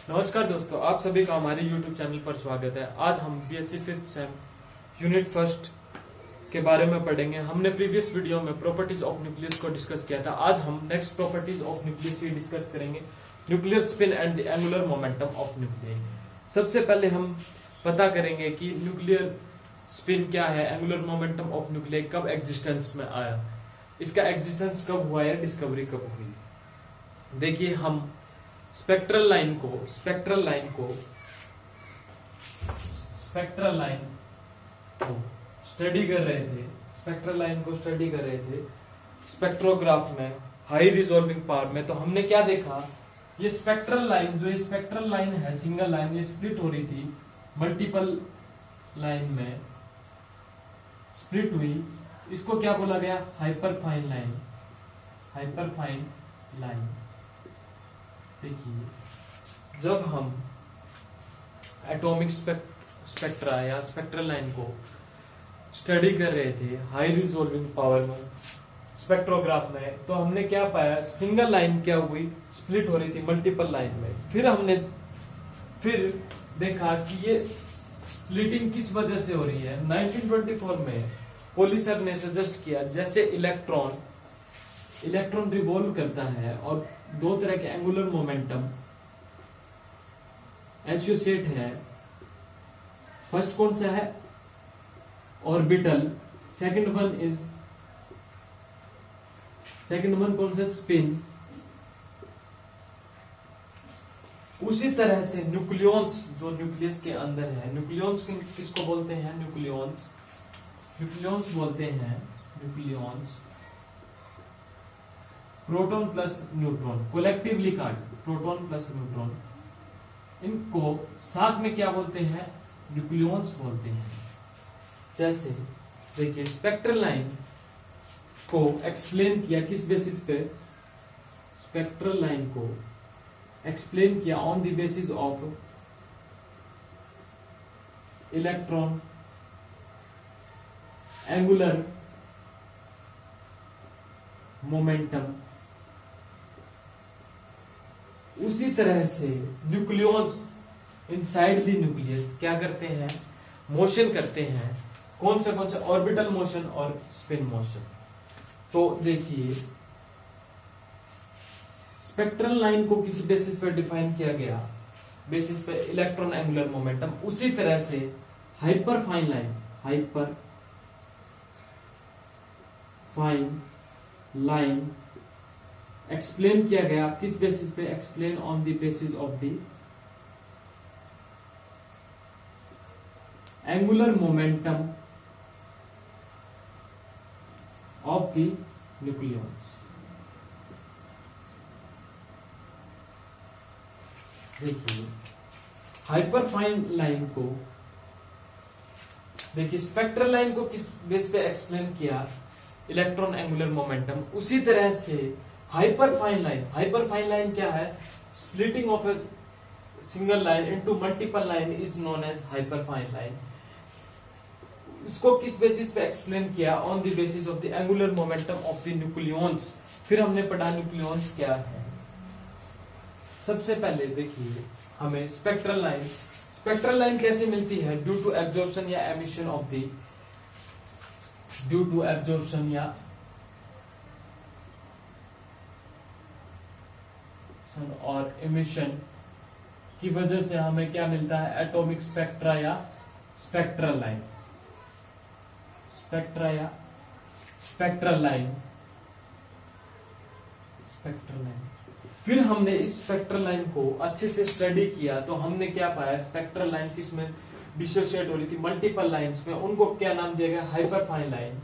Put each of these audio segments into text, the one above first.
नमस्कार दोस्तों, आप सभी का हमारे YouTube चैनल पर स्वागत है। आज हम BSc fifth sem unit first के बारे में पढ़ेंगे। हमने प्रीवियस वीडियो में प्रॉपर्टीज ऑफ न्यूक्लियस को डिस्कस किया था। आज हम नेक्स्ट प्रॉपर्टीज ऑफ न्यूक्लियस ही डिस्कस करेंगे, nuclear spin and the angular momentum of nucleus. सबसे पहले हम पता करेंगे कि न्यूक्लियर स्पिन क्या है, एंगुलर मोमेंटम ऑफ न्यूक्लियस कब एग्जिस्टेंस में आया, इसका एग्जिस्टेंस कब हुआ या डिस्कवरी कब हुई। देखिए, हम स्पेक्ट्रल लाइन को स्टडी कर रहे थे स्पेक्ट्रोग्राफ में, हाई रिजोल्विंग पावर में। तो हमने क्या देखा, ये स्पेक्ट्रल लाइन है, सिंगल लाइन, ये स्प्लिट हो रही थी, मल्टीपल लाइन में स्प्लिट हुई। इसको क्या बोला गया, हाइपरफाइन लाइन। देखिए, जब हम एटॉमिक स्पेक्ट्रा या स्पेक्ट्रल लाइन को स्टडी कर रहे थे हाई रिजोल्विंग पावर में, स्पेक्ट्रोग्राफ में, तो हमने क्या पाया, सिंगल लाइन क्या हुई, स्प्लिट हो रही थी मल्टीपल लाइन में। फिर देखा कि ये स्प्लिटिंग किस वजह से हो रही है। 1924 में पोली सर ने सजेस्ट किया, जैसे इलेक्ट्रॉन रिवॉल्व करता है और दो तरह के एंगुलर मोमेंटम एसोसिएट है। फर्स्ट कौन सा है, ऑर्बिटल। सेकंड वन कौन सा, स्पिन। उसी तरह से न्यूक्लियॉन्स जो न्यूक्लियस के अंदर है, न्यूक्लियॉन्स किसको बोलते हैं, न्यूक्लियॉन्स बोलते हैं, proton plus neutron, collectively card proton plus neutron, इनको साथ में क्या बोलते हैं, न्यूक्लियॉन्स बोलते हैं। जैसे देखिए, स्पेक्ट्रल लाइन को एक्सप्लेन किया किस बेसिस पे, स्पेक्ट्रल लाइन को एक्सप्लेन किया on the basis of electron angular momentum. उसी तरह से न्यूक्लियॉन्स इनसाइड द न्यूक्लियस क्या करते हैं, मोशन करते हैं। कौन सा ऑर्बिटल मोशन और स्पिन मोशन। तो देखिए, स्पेक्ट्रल लाइन को किसी बेसिस पर डिफाइन किया गया, बेसिस पे इलेक्ट्रॉन एंगुलर मोमेंटम। उसी तरह से हाइपरफाइन लाइन एक्सप्लेन किया गया किस बेसिस पे, explain on the basis of the angular momentum of the nucleons. देखिए, हाइपरफाइन लाइन को, देखिए स्पेक्ट्रल लाइन को किस बेस पे एक्सप्लेन किया, इलेक्ट्रॉन एंगुलर मोमेंटम। उसी तरह से हाइपरफाइन लाइन क्या है, splitting of a single line into multiple line is known as hyperfine line. इसको किस बेसिस पे एक्सप्लेन किया, on the basis of the angular momentum of the nucleons. फिर हमने पढ़ा न्यूक्लियॉन्स क्या है। सबसे पहले देखिए, हमें स्पेक्ट्रल लाइन कैसे मिलती है, ड्यू टू एब्जॉर्प्शन या emission of the, due to absorption या और इमिशन की वजह से हमें क्या मिलता है, एटॉमिक स्पेक्ट्रा या स्पेक्ट्रल लाइन। फिर हमने इस स्पेक्ट्रल लाइन को अच्छे से स्टडी किया तो हमने क्या पाया, स्पेक्ट्रल लाइन किसमें डिसोशिएट हो रही थी, मल्टीपल लाइंस में। उनको क्या नाम दिया गया, हाइपरफाइन लाइन।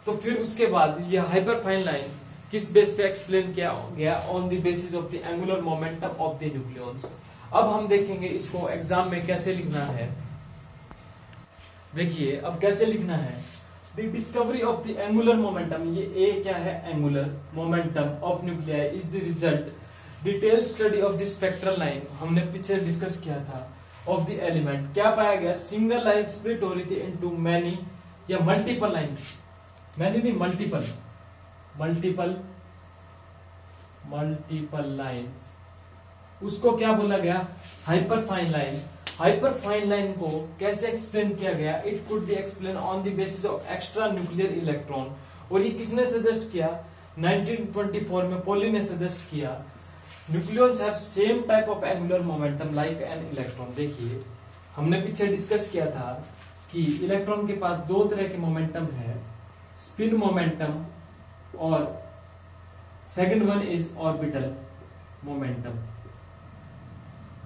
तो फिर उसके बाद ये हाइपरफाइन लाइन किस बेस पे एक्सप्लेन किया गया, on the basis of the angular momentum of the nucleons. अब हम देखेंगे इसको एग्जाम में कैसे लिखना है। देखिए, अब कैसे लिखना है, the discovery of the angular momentum, ये ए क्या है, angular momentum of nuclei is the result, detail study of the spectral line, हमने पीछे डिस्कस किया था, ऑफ द एलिमेंट। क्या पाया गया, सिंगल लाइन स्प्लिट हो रही थी इनटू मैनी या मल्टीपल लाइन, मैनी नहीं मल्टीपल लाइंस उसको क्या बोला गया, hyper fine line. Hyper fine line को कैसे एक्सप्लेन किया गया, it could be explain on the basis of extra nuclear electron. और ये किसने सजेस्ट किया, 1924 में पॉली ने सजेस्ट किया। Nucleons have same type of angular momentum like an electron. देखिए हमने पीछे डिस्कस किया था कि इलेक्ट्रॉन के पास दो तरह के मोमेंटम है, स्पिन मोमेंटम और second one is orbital momentum.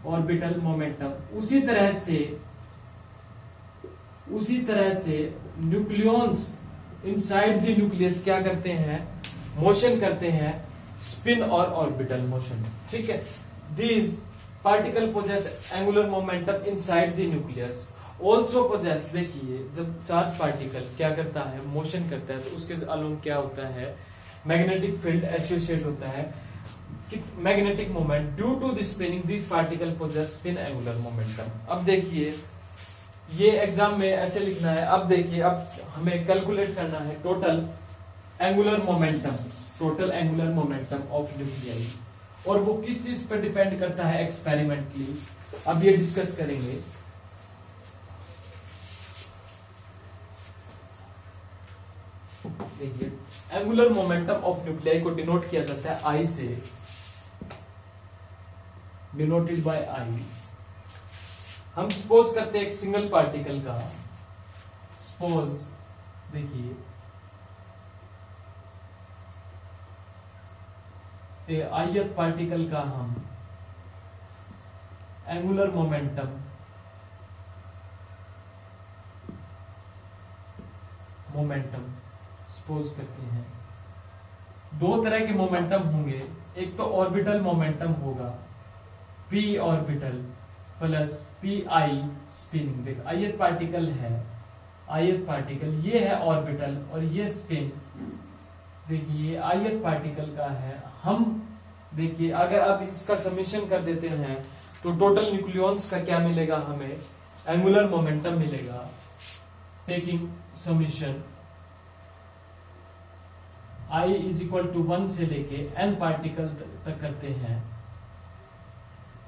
Orbital momentum उसी तरह से न्यूक्लियॉन्स इनसाइड द न्यूक्लियस क्या करते हैं, मोशन करते हैं, स्पिन और ऑर्बिटल मोशन। ठीक है, these particle possess angular momentum inside the nucleus also possess. देखिए जब चार्ज पार्टिकल क्या करता है, मोशन करता है, तो उसके अलोंग क्या होता है, मैग्नेटिक फील्ड एसोसिएट होता है, magnetic moment due to the spinning this particle possess spin angular momentum. अब देखिए ये एग्जाम में ऐसे लिखना है। अब देखिए अब हमें कैलकुलेट करना है total angular momentum, total angular momentum of nuclei, और वो किस चीज पर डिपेंड करता है, एक्सपेरिमेंटली। अब ये डिस्कस करेंगे। देखिए एंगुलर मोमेंटम ऑफ न्यूक्लियाई को डिनोट किया जाता है आई से, डिनोटेड बाय आई। हम सपोज करते हैं एक सिंगल पार्टिकल का, सपोज देखिए ith पार्टिकल का हम एंगुलर मोमेंटम सपोज करते हैं। दो तरह के मोमेंटम होंगे, एक तो ऑर्बिटल मोमेंटम होगा, p orbital plus P I spin. देख ith पार्टिकल है, ith पार्टिकल ये है ऑर्बिटल और ये स्पिन। देखिए ith पार्टिकल का है। हम देखिए अगर आप इसका समीशन कर देते हैं तो टोटल न्यूक्लियॉन्स का क्या मिलेगा, हमें एंगुलर मोमेंटम मिलेगा। Taking summation i is equal to 1 से लेके n पार्टिकल तक करते हैं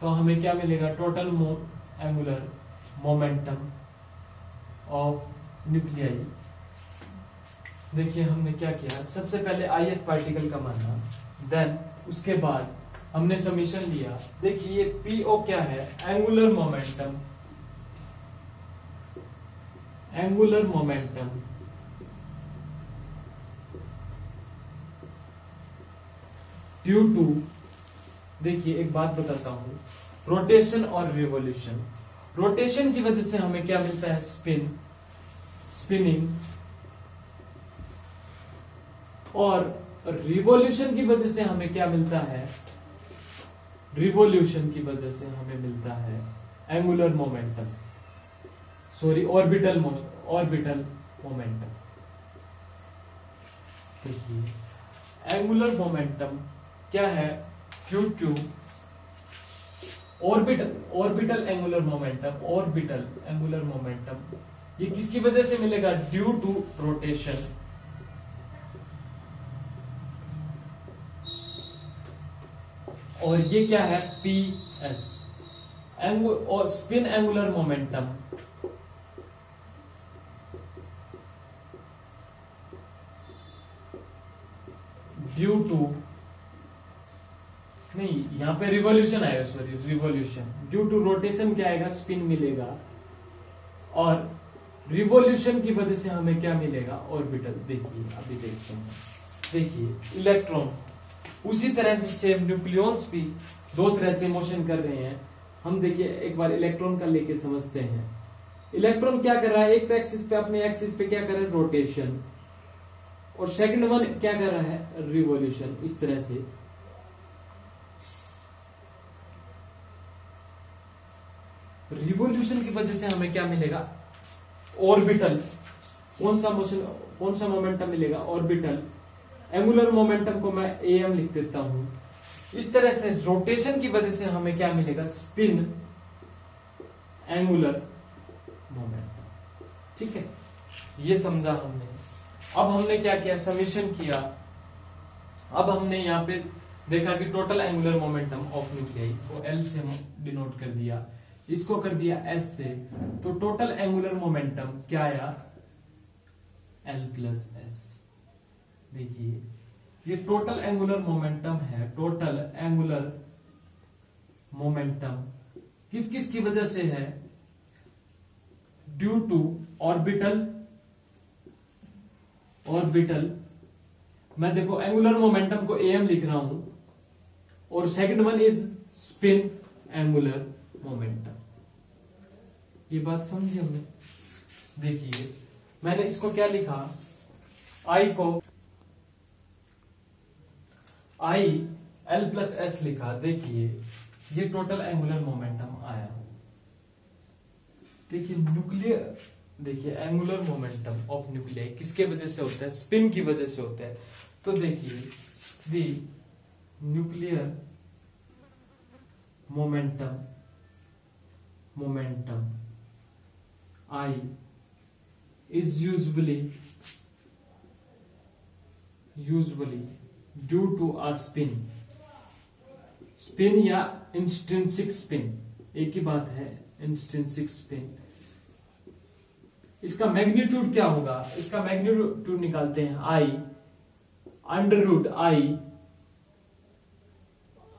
तो हमें क्या मिलेगा, total angular momentum of nuclei. देखिए हमने क्या किया, सबसे पहले ith पार्टिकल का माना, देन उसके बाद हमने समीशन लिया। देखिए ये PO क्या है, एंगुलर मोमेंटम ड्यू टू, देखिए एक बात बताता हूं, रोटेशन और रिवॉल्यूशन। रोटेशन की वजह से हमें क्या मिलता है, स्पिनिंग, और रिवॉल्यूशन की वजह से हमें क्या मिलता है, रिवॉल्यूशन की वजह से हमें मिलता है angular momentum, sorry orbital momentum. देखिए एंगुलर मोमेंटम क्या है, due to orbital angular momentum, ये किसकी वजह से मिलेगा, ड्यू टू रोटेशन। और ये क्या है, PS और spin angular momentum due to, नहीं यहां पे रिवॉल्यूशन आएगा, sorry revolution, due to rotation क्या आएगा, स्पिन मिलेगा, और रिवॉल्यूशन की वजह से हमें क्या मिलेगा, ऑर्बिटल। देखिए अभी देखते हैं, देखिए इलेक्ट्रॉन उसी तरह से सेम न्यूक्लियॉन्स भी दो तरह से मोशन कर रहे हैं। हम देखिए एक बार इलेक्ट्रॉन का लेके समझते हैं। इलेक्ट्रॉन क्या कर रहा है, एक तो एक्सिस पे, अपने एक्सिस पे क्या कर रहा है, रोटेशन, और सेकंड वन क्या कर रहा है, रिवॉल्यूशन। इस तरह से रिवॉल्यूशन की वजह से हमें क्या मिलेगा, ऑर्बिटल। कौन सा मोमेंटम मिलेगा, ऑर्बिटल। एंगुलर मोमेंटम को मैं AM लिख देता हूं। इस तरह से रोटेशन की वजह से हमें क्या मिलेगा, स्पिन एंगुलर मोमेंटम। ठीक है, ये समझा हमने। अब हमने क्या किया, समीशन किया। अब हमने यहाँ पे देखा कि total angular momentum of nuclei को एल से डिनोट कर दिया, इसको कर दिया एस से, तो टोटल एंगुलर मोमेंटम क्या आया, एल प्लस एस। देखिए ये टोटल एंगुलर मोमेंटम है, टोटल एंगुलर मोमेंटम किस किस की वजह से है, ड्यू टू ऑर्बिटल, मैं देखो एंगुलर मोमेंटम को एम लिख रहा हूं, और second one is spin angular momentum. ये बात समझिए हमने। देखिए मैंने इसको क्या लिखा, आई को आई एल प्लस एस लिखा। देखिए ये टोटल एंगुलर मोमेंटम आया। देखिए न्यूक्लियर, देखिए एंगुलर मोमेंटम ऑफ न्यूक्लियाई किसके वजह से होता है, स्पिन की वजह से होता है। तो देखिए the nuclear momentum I is usually due to a spin या इंस्ट्रिंसिक स्पिन, एक ही बात है, इंस्ट्रिंसिक स्पिन। इसका मैग्नीट्यूड क्या होगा, इसका मैग्नीट्यूड निकालते हैं, I under root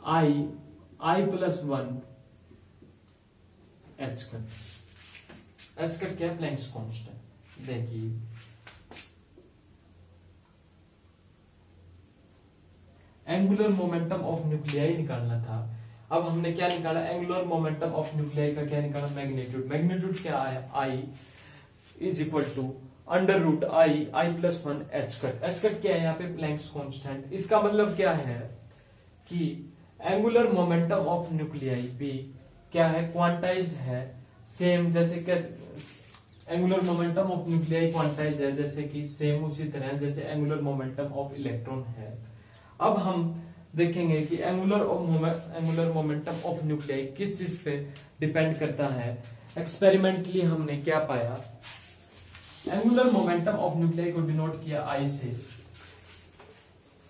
I plus 1 h cut क्या है, प्लैंक्स कांस्टेंट। देखिए एंगुलर मोमेंटम ऑफ न्यूक्लियाई निकालना था, अब हमने क्या निकाला, एंगुलर मोमेंटम ऑफ न्यूक्लियाई का क्या निकाला, मैग्नीट्यूड क्या आया, I is equal to under root I plus 1 h cut क्या है यहाँ पे, प्लैंक्स कांस्टेंट। इसका मतलब क्या है कि एंगुलर मोमेंटम ऑफ न्यूक्लियाई भी क्या है, क्वांटाइज्ड है, सेम जैसे कैसे angular momentum of nuclei quantized है, जैसे कि सेम उसी तरह जैसे एंगुलर मोमेंटम ऑफ इलेक्ट्रॉन है। अब हम देखेंगे कि एंगुलर मोमेंटम ऑफ न्यूक्लियाई किस चीज पे डिपेंड करता है। एक्सपेरिमेंटली हमने क्या पाया, एंगुलर मोमेंटम ऑफ न्यूक्लियाई को डिनोट किया आई से।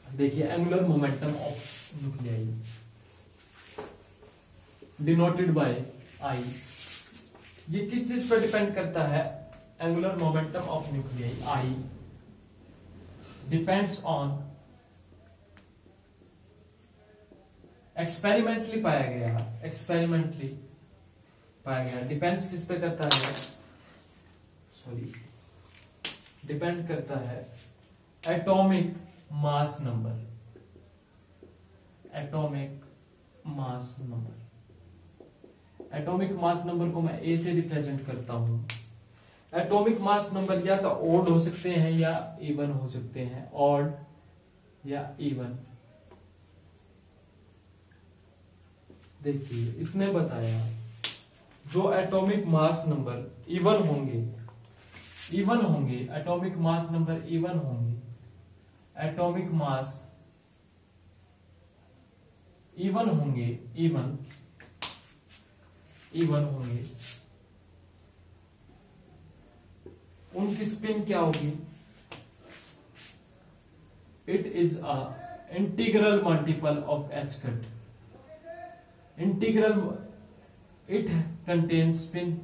देखिए angular momentum of nuclei denoted by I, ये किस चीज पर डिपेंड करता है, angular momentum of nuclei I depends on, experimentally पाया गया, डिपेंड्स किस पे करता है, डिपेंड करता है atomic mass number, atomic mass number को मैं ए से रिप्रेजेंट करता हूं। एटॉमिक मास नंबर या तो ऑड हो सकते हैं या इवन हो सकते हैं, ऑड या इवन। देखिए इसने बताया जो एटॉमिक मास नंबर इवन होंगे, एटॉमिक मास नंबर इवन होंगे, एटॉमिक मास इवन होंगे, उनकी स्पिन क्या होगी, it is a integral multiple of H cut, it contains spin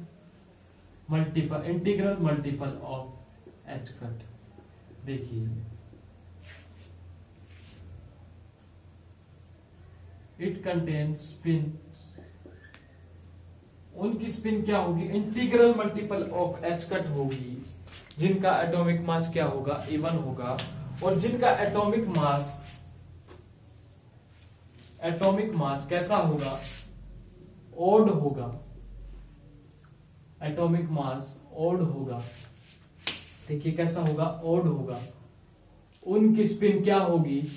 integral multiple of H cut. देखिए इट कंटेन्स स्पिन, उनकी spin क्या होगी, integral multiple of H cut होगी, जिनका एटॉमिक मास क्या होगा, इवन होगा, और जिनका एटॉमिक मास कैसा होगा, ओड होगा, एटॉमिक मास ओड होगा। देखिए कैसा होगा, ओड होगा। उनकी स्पिन क्या होगी,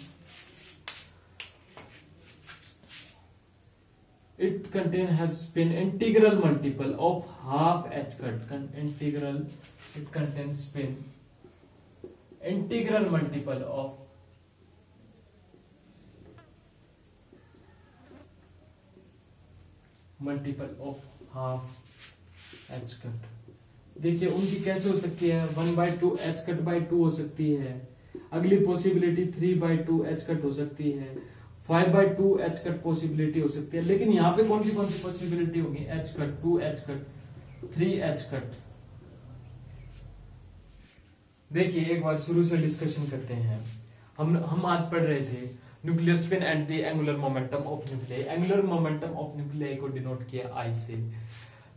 it contain have spin integral multiple of half H cut, it contain spin integral multiple of half H cut. देखिए उनकी कैसे हो सकती है, 1/2 एच कट बाई 2 हो सकती है। अगली पॉसिबिलिटी 3/2 एच कट हो सकती है, 5/2 एच कट पॉसिबिलिटी हो सकती है, लेकिन यहाँ पे कौन सी पॉसिबिलिटी होगी? H cut, 2 H cut, 3 H cut. देखिए एक बार शुरू से डिस्कशन करते हैं। हम आज पढ़ रहे थे nuclear spin and the angular momentum of nuclei. Angular momentum of nuclei को डिनोट किया आई से।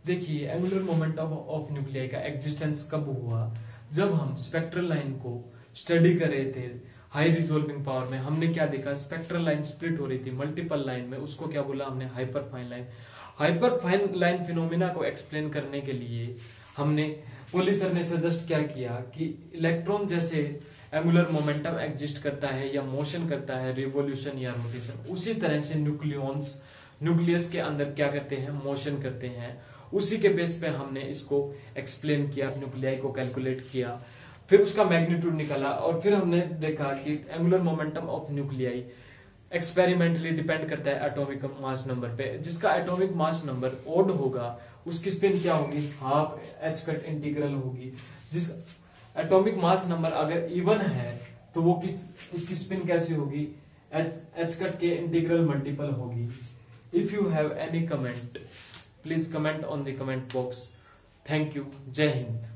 देखिए एंगुलर मोमेंटम ऑफ न्यूक्लियाई का एग्जिस्टेंस कब हुआ? जब हम स्पेक्ट्रल लाइन को स्टडी कर रहे थे हाई रिजोल्विंग पावर में। हमने क्या देखा? स्पेक्ट्रल लाइन स्प्लिट हो रही थी मल्टीपल लाइन में, उसको क्या बोला हमने? Hyper fine line. Hyper fine line phenomena को एक्सप्लेन करने के लिए हमने पोली सर ने सजेस्ट क्या किया कि इलेक्ट्रॉन जैसे एंगुलर मोमेंटम एग्जिस्ट करता है या मोशन करता है, रिवोल्यूशन या रोटेशन, उसी तरह से न्यूक्लियॉन्स न्यूक्लियस के अंदर क्या करते हैं? मोशन करते हैं। उसी के बेस पे हमने इसको एक्सप्लेन किया, न्यूक्लियाई को कैलकुलेट किया, फिर उसका मैग्नीट्यूड निकाला, और फिर हमने देखा कि angular momentum of nuclei experimentally depend करता है एटॉमिक मास नंबर पे। जिसका एटॉमिक मास नंबर ओड होगा उसकी स्पिन क्या होगी? हाफ एच कट इंटीग्रल होगी। जिस एटॉमिक मास नंबर अगर इवन है तो वो उसकी स्पिन कैसी होगी? एच कट के इंटीग्रल मल्टीपल होगी। If you have any comment please comment on the comment box. Thank you. जय हिंद।